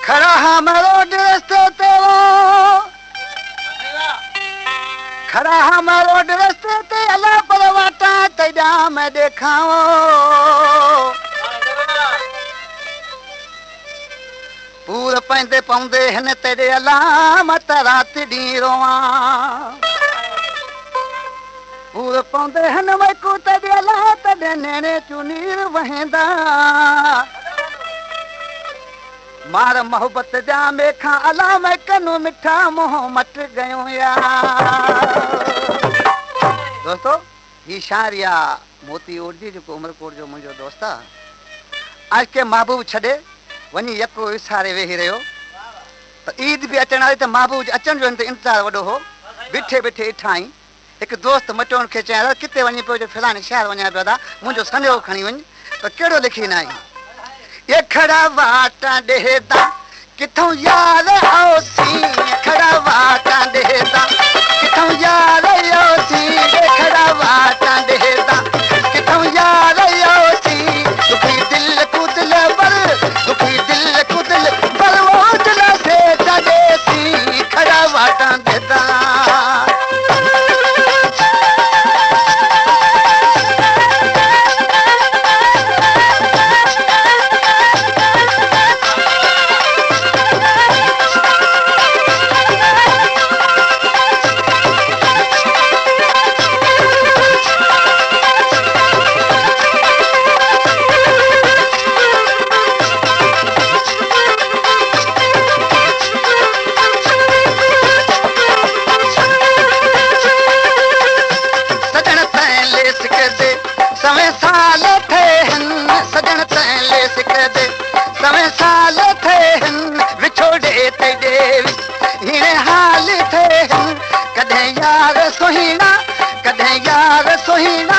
खड़ा हमारो रस्ते तेरो, खड़ा हमारो रस्ते ते अला परवाटा तेजा मैं देखाओ। पूर पैंदे पौंदे हन तेरे अला मत रात डी रोवा। पूर पौंदे हन मैकू तेरे अला तेरे नेने चुनीर वहेंदा। मार मोहब्बत जा मेखा अला मैं कनु मिठा मोह मट गयो यार। दोस्तों ये शारिया मोती उर्जी जो उमरकोट जो मुझो दोस्त आज के महबूब छड़े वनी यको इशारे वेही रहो। तो ईद भी अचण आई तो महबूब अचण जो इंतजार वडो हो। बिठे बिठे इठाई एक दोस्त मटोन के चया किते वनी पे जो फलाने शहर वना पिया मुझो संदेहो खणी वन तो केड़ो लिखी ना ये खड़ा वाटा देदा किथों यार आओसी। खड़ा वाटा देदा किथों यार आओसी। खड़ा वाटा देदा किथों यार आओसी। दुखी दिल को दिल पर दुखी दिल को दिल पर वो दिल से जदेसी। खड़ा वाटा देदा समय साल थे हन सजन तैले सिक दे। समय साल थे हन विछोड़े ते देवी हिने हाल थे हन। कदे यार सोहीना कदे यार सोहीना